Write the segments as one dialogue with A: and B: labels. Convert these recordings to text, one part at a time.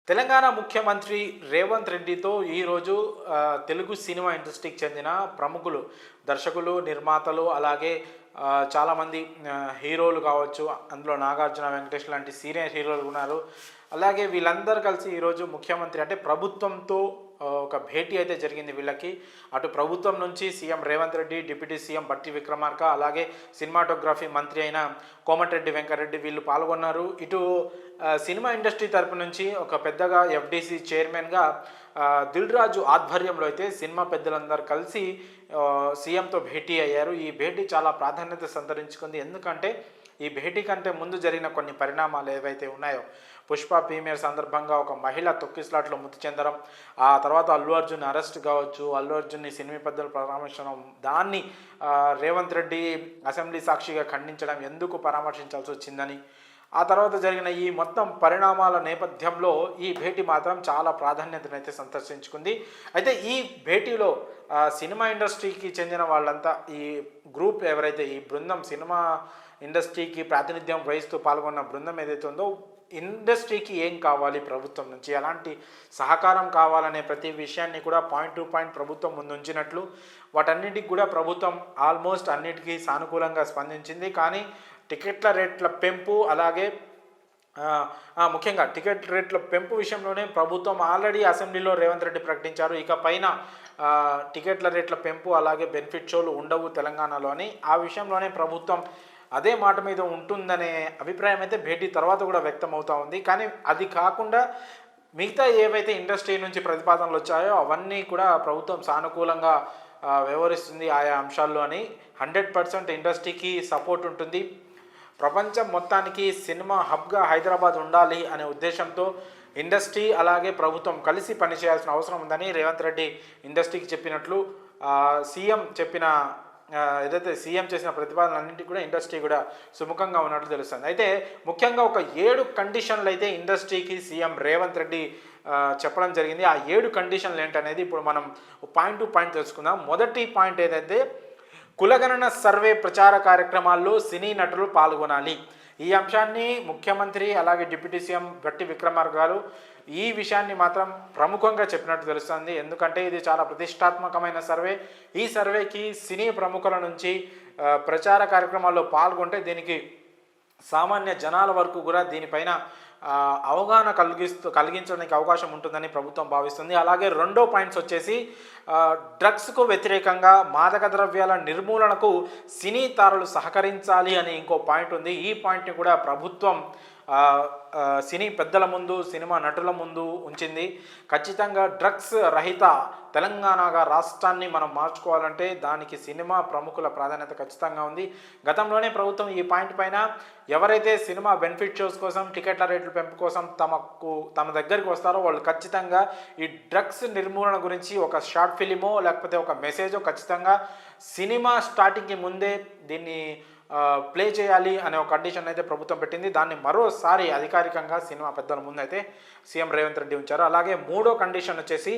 A: తెలంగాణ ముఖ్యమంత్రి రేవంత్ రెడ్డితో ఈరోజు తెలుగు సినిమా ఇండస్ట్రీకి చెందిన ప్రముఖులు, దర్శకులు, నిర్మాతలు, అలాగే చాలామంది హీరోలు కావచ్చు. అందులో నాగార్జున, వెంకటేష్ లాంటి సీనియర్ హీరోలు ఉన్నారు. అలాగే వీళ్ళందరూ కలిసి ఈరోజు ముఖ్యమంత్రి అంటే ప్రభుత్వంతో ఒక భేటీ అయితే జరిగింది వీళ్ళకి. అటు ప్రభుత్వం నుంచి CM Revanth Reddy, deputy CM బట్టి విక్రమార్క, అలాగే సినిమాటోగ్రఫీ మంత్రి అయిన కోమటిరెడ్డి వెంకటరెడ్డి వీళ్ళు పాల్గొన్నారు. ఇటు సినిమా ఇండస్ట్రీ తరపు నుంచి ఒక పెద్దగా ఎఫ్డీసీ చైర్మన్గా దిల్ రాజు ఆధ్వర్యంలో అయితే సినిమా పెద్దలందరూ కలిసి సీఎంతో భేటీ అయ్యారు. ఈ భేటీ చాలా ప్రాధాన్యత సంతరించుకుంది. ఎందుకంటే ఈ భేటీ కంటే ముందు జరిగిన కొన్ని పరిణామాలు ఏవైతే ఉన్నాయో, పుష్ప ప్రీమియర్ సందర్భంగా ఒక మహిళ తొక్కిస్లాట్లో మృతి చెందడం, ఆ తర్వాత అల్లు అర్జున్ అరెస్ట్ కావచ్చు, అల్లు అర్జున్ని సినిమా పెద్దలు పరామర్శించడం, దాన్ని రేవంత్ రెడ్డి అసెంబ్లీ సాక్షిగా ఖండించడం, ఎందుకు పరామర్శించాల్సి వచ్చిందని, ఆ తర్వాత జరిగిన ఈ మొత్తం పరిణామాల నేపథ్యంలో ఈ భేటీ మాత్రం చాలా ప్రాధాన్యతనైతే సంతరించుకుంది. అయితే ఈ భేటీలో సినిమా ఇండస్ట్రీకి చెందిన వాళ్ళంతా, ఈ గ్రూప్ ఎవరైతే ఈ బృందం సినిమా ఇండస్ట్రీకి ప్రాతినిధ్యం వహిస్తూ పాల్గొన్న బృందం ఏదైతే ఉందో, ఇండస్ట్రీకి ఏం కావాలి, ప్రభుత్వం నుంచి ఎలాంటి సహకారం కావాలనే ప్రతి విషయాన్ని కూడా పాయింట్ టు పాయింట్ ప్రభుత్వం ముందుంచినట్లు, వాటన్నిటికి కూడా ప్రభుత్వం ఆల్మోస్ట్ అన్నిటికీ సానుకూలంగా స్పందించింది. కానీ టికెట్ల రేట్ల పెంపు, అలాగే ముఖ్యంగా టికెట్ రేట్ల పెంపు విషయంలోనే ప్రభుత్వం ఆల్రెడీ అసెంబ్లీలో రేవంత్ రెడ్డి ప్రకటించారు, ఇక పైన టికెట్ల రేట్ల పెంపు అలాగే బెనిఫిట్ షోలు ఉండవు తెలంగాణలో అని. ఆ విషయంలోనే ప్రభుత్వం అదే మాట మీద ఉంటుందనే అభిప్రాయం అయితే భేటీ తర్వాత కూడా వ్యక్తం అవుతూ ఉంది. కానీ అది కాకుండా మిగతా ఏవైతే ఇండస్ట్రీ నుంచి ప్రతిపాదనలు వచ్చాయో అవన్నీ కూడా ప్రభుత్వం సానుకూలంగా వ్యవహరిస్తుంది ఆయా అంశాల్లో అని. 100% ఇండస్ట్రీకి సపోర్ట్ ఉంటుంది. ప్రపంచం మొత్తానికి సినిమా హబ్గా హైదరాబాద్ ఉండాలి అనే ఉద్దేశంతో ఇండస్ట్రీ అలాగే ప్రభుత్వం కలిసి పనిచేయాల్సిన అవసరం ఉందని రేవంత్ రెడ్డి ఇండస్ట్రీకి చెప్పినట్లు, సీఎం చెప్పిన ఏదైతే సీఎం చేసిన ప్రతిపాదనలన్నింటినీ కూడా ఇండస్ట్రీ కూడా సుముఖంగా ఉన్నట్లు తెలుస్తుంది. అయితే ముఖ్యంగా ఒక 7 కండిషన్లు అయితే ఇండస్ట్రీకి సీఎం రేవంత్ రెడ్డి చెప్పడం జరిగింది. ఆ 7 కండిషన్లు ఏంటనేది ఇప్పుడు మనం పాయింట్ టు పాయింట్ తెలుసుకుందాం. మొదటి పాయింట్ ఏదైతే, కులగణన సర్వే ప్రచార కార్యక్రమాల్లో సినీ నటులు పాల్గొనాలి. ఈ అంశాన్ని ముఖ్యమంత్రి అలాగే డిప్యూటీ సీఎం బట్టి విక్రమార్క గారు ఈ విషయాన్ని మాత్రం ప్రముఖంగా చెప్పినట్టు తెలుస్తుంది. ఎందుకంటే ఇది చాలా ప్రతిష్టాత్మకమైన సర్వే. ఈ సర్వేకి సినీ ప్రముఖుల నుంచి ప్రచార కార్యక్రమాల్లో పాల్గొంటే దీనికి సామాన్య జనాల వరకు కూడా దీనిపైన అవగాహన కలిగించడానికి అవకాశం ఉంటుందని ప్రభుత్వం భావిస్తుంది. అలాగే రెండో పాయింట్స్ వచ్చేసి, డ్రగ్స్కు వ్యతిరేకంగా మాదక ద్రవ్యాల నిర్మూలనకు సినీ తారలు సహకరించాలి అని ఇంకో పాయింట్ ఉంది. ఈ పాయింట్ని కూడా ప్రభుత్వం సినీ పెద్దల ముందు, సినిమా నటుల ముందు ఉంచింది. ఖచ్చితంగా డ్రగ్స్ రహిత తెలంగాణగా రాష్ట్రాన్ని మనం మార్చుకోవాలంటే దానికి సినిమా ప్రముఖుల ప్రాధాన్యత ఖచ్చితంగా ఉంది. గతంలోనే ప్రభుత్వం ఈ పాయింట్ పైన ఎవరైతే సినిమా బెనిఫిట్ షోస్ కోసం, టికెట్ల రేట్ల పెంపు కోసం తమ దగ్గరికి వస్తారో వాళ్ళు ఖచ్చితంగా ఈ డ్రగ్స్ నిర్మూలన గురించి ఒక షార్ట్ ఫిలిమో లేకపోతే ఒక మెసేజో ఖచ్చితంగా సినిమా స్టార్టింగ్కి ముందే దీన్ని ప్లే చేయాలి అనే ఒక కండిషన్ అయితే ప్రభుత్వం పెట్టింది. దాన్ని మరోసారి అధికారికంగా సినిమా పెద్దల ముందు అయితే సీఎం రేవంత్ రెడ్డి ఉంచారు. అలాగే మూడో కండిషన్ వచ్చేసి,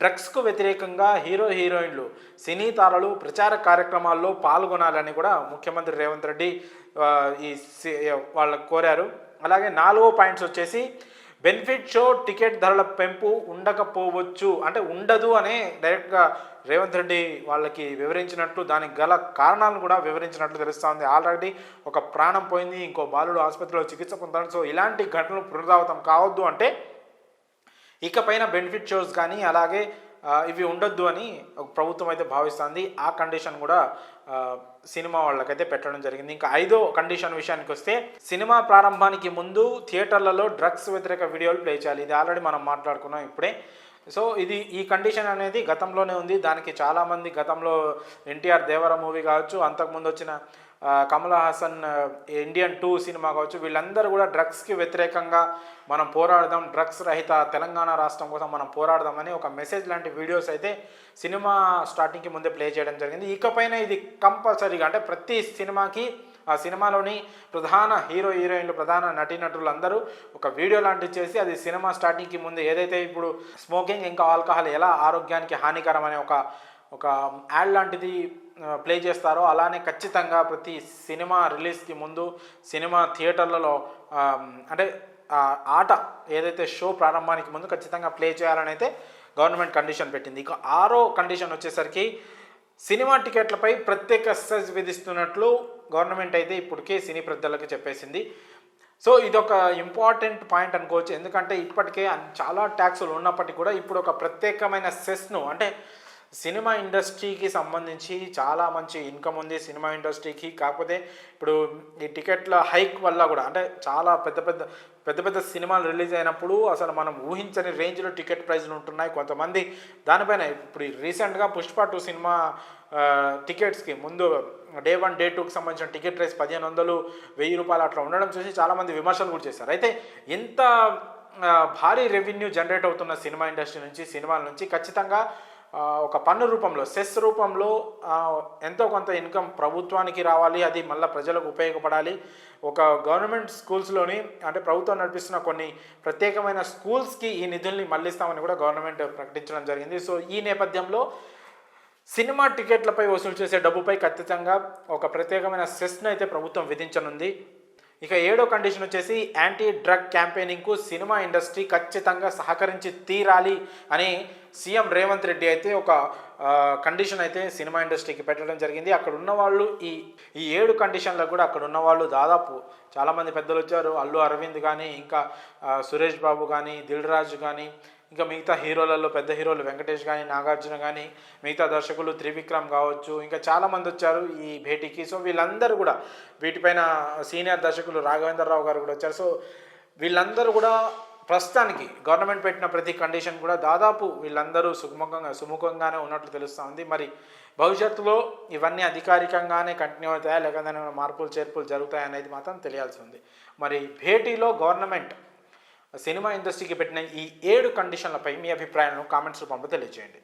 A: డ్రగ్స్కు వ్యతిరేకంగా హీరోయిన్లు, సినీ తారలు ప్రచార కార్యక్రమాల్లో పాల్గొనాలని కూడా ముఖ్యమంత్రి రేవంత్ రెడ్డి వాళ్ళకు కోరారు. అలాగే నాలుగో పాయింట్స్ వచ్చేసి, బెనిఫిట్ షో టికెట్ ధరల పెంపు ఉండకపోవచ్చు, అంటే ఉండదు అనే డైరెక్ట్గా రేవంత్ రెడ్డి వాళ్ళకి వివరించినట్లు, దానికి గల కారణాలను కూడా వివరించినట్లు తెలుస్తుంది. ఆల్రెడీ ఒక ప్రాణం పోయింది, ఇంకో బాలుడు ఆసుపత్రిలో చికిత్స పొందాడు. సో ఇలాంటి ఘటనలు పునరావృతం కావద్దు అంటే ఇకపైన బెనిఫిట్ షోస్ కానీ అలాగే ఇవి ఉండొద్దు అని ప్రభుత్వం అయితే భావిస్తుంది. ఆ కండిషన్ కూడా సినిమా వాళ్ళకైతే పెట్టడం జరిగింది. ఇంకా ఐదో కండిషన్ విషయానికి వస్తే, సినిమా ప్రారంభానికి ముందు థియేటర్లలో డ్రగ్స్ వ్యతిరేక వీడియోలు ప్లే చేయాలి. ఇది ఆల్రెడీ మనం మాట్లాడుకున్నాం ఇప్పుడే. సో ఈ కండిషన్ అనేది గతంలోనే ఉంది. దానికి చాలామంది గతంలో ఎన్టీఆర్ దేవర మూవీ కావచ్చు, అంతకుముందు వచ్చిన కమల్ హాసన్ ఇండియన్ 2 సినిమా కావచ్చు, వీళ్ళందరూ కూడా డ్రగ్స్కి వ్యతిరేకంగా మనం పోరాడదాం, డ్రగ్స్ రహిత తెలంగాణ రాష్ట్రం కోసం మనం పోరాడదామని ఒక మెసేజ్ లాంటి వీడియోస్ అయితే సినిమా స్టార్టింగ్కి ముందే ప్లే చేయడం జరిగింది. ఇకపైన ఇది కంపల్సరీగా, అంటే ప్రతి సినిమాకి ఆ సినిమాలోని ప్రధాన హీరోయిన్లు, ప్రధాన నటీనటులు అందరూ ఒక వీడియో లాంటివి చేసి అది సినిమా స్టార్టింగ్కి ముందు, ఏదైతే ఇప్పుడు స్మోకింగ్ ఇంకా ఆల్కహాల్ ఎలా ఆరోగ్యానికి హానికరం అనే ఒక యాడ్ లాంటిది ప్లే చేస్తారో, అలానే ఖచ్చితంగా ప్రతి సినిమా రిలీజ్కి ముందు సినిమా థియేటర్లలో అంటే ఆట ఏదైతే షో ప్రారంభానికి ముందు ఖచ్చితంగా ప్లే చేయాలని అయితే గవర్నమెంట్ కండిషన్ పెట్టింది. ఇక 6వ కండిషన్ వచ్చేసరికి సినిమా టికెట్లపై ప్రత్యేక సెస్ విధిస్తున్నట్లు గవర్నమెంట్ అయితే ఇప్పటికే సినీ ప్రజలకు చెప్పేసింది. సో ఇదొక ఇంపార్టెంట్ పాయింట్ అనుకోవచ్చు. ఎందుకంటే ఇప్పటికే చాలా ట్యాక్సులు ఉన్నప్పటికీ కూడా ఇప్పుడు ఒక ప్రత్యేకమైన సెస్ను, అంటే సినిమా ఇండస్ట్రీకి సంబంధించి చాలా మంచి ఇన్కమ్ ఉంది సినిమా ఇండస్ట్రీకి. కాకపోతే ఇప్పుడు ఈ టికెట్ల హైక్ వల్ల కూడా, అంటే చాలా పెద్ద పెద్ద సినిమాలు రిలీజ్ అయినప్పుడు అసలు మనం ఊహించని రేంజ్లో టికెట్ ప్రైజ్లు ఉంటున్నాయి. కొంతమంది దానిపైన ఇప్పుడు రీసెంట్గా పుష్ప 2 సినిమా టికెట్స్కి ముందు డే 1 డే 2కి సంబంధించిన టికెట్ ప్రైస్ 1500 1000 అట్లా ఉండడం చూసి చాలామంది విమర్శలు కూడా చేశారు. అయితే ఇంత భారీ రెవెన్యూ జనరేట్ అవుతున్న సినిమా ఇండస్ట్రీ నుంచి, సినిమాల నుంచి ఖచ్చితంగా ఒక పన్ను రూపంలో, సెస్ రూపంలో ఎంతో కొంత ఇన్కమ్ ప్రభుత్వానికి రావాలి. అది మళ్ళీ ప్రజలకు ఉపయోగపడాలి. ఒక గవర్నమెంట్ స్కూల్స్లోని, అంటే ప్రభుత్వం నడిపిస్తున్న కొన్ని ప్రత్యేకమైన స్కూల్స్కి ఈ నిధుల్ని మళ్ళిస్తామని కూడా గవర్నమెంట్ ప్రకటించడం జరిగింది. సో ఈ నేపథ్యంలో సినిమా టికెట్లపై వసూలు చేసే డబ్బుపై ఖచ్చితంగా ఒక ప్రత్యేకమైన సెస్ను అయితే ప్రభుత్వం విధించనుంది. ఇక 7వ కండిషన్ వచ్చేసి యాంటీ డ్రగ్ క్యాంపెయినింగ్కు సినిమా ఇండస్ట్రీ ఖచ్చితంగా సహకరించి తీరాలి అని సీఎం రేవంత్ రెడ్డి అయితే ఒక కండిషన్ అయితే సినిమా ఇండస్ట్రీకి పెట్టడం జరిగింది. అక్కడ ఉన్నవాళ్ళు ఈ 7 కండిషన్లకు కూడా అక్కడ ఉన్నవాళ్ళు దాదాపు చాలామంది పెద్దలు వచ్చారు. అల్లు అరవింద్ కానీ, ఇంకా సురేష్ బాబు కానీ, దిల్ రాజు కానీ, ఇంకా మిగతా హీరోలలో పెద్ద హీరోలు వెంకటేష్ కానీ, నాగార్జున కానీ, మిగతా దర్శకులు త్రివిక్రమ్ కావచ్చు, ఇంకా చాలామంది వచ్చారు ఈ భేటీకి. సో వీళ్ళందరూ కూడా, వీటిపైన సీనియర్ దర్శకులు రాఘవేంద్రరావు గారు కూడా వచ్చారు. సో వీళ్ళందరూ కూడా ప్రస్తుతానికి గవర్నమెంట్ పెట్టిన ప్రతి కండిషన్ కూడా దాదాపు వీళ్ళందరూ సుముఖంగానే ఉన్నట్లు తెలుస్తూ ఉంది. మరి భవిష్యత్తులో ఇవన్నీ అధికారికంగానే కంటిన్యూ అవుతాయా, లేకపోతే మార్పులు చేర్పులు జరుగుతాయా అనేది మాత్రం తెలియాల్సి ఉంది. మరి భేటీలో గవర్నమెంట్ సినిమా ఇండస్ట్రీకి పెట్టిన ఈ 7 కండిషన్లపై మీ అభిప్రాయాలను కామెంట్స్ రూపంలో తెలియజేయండి.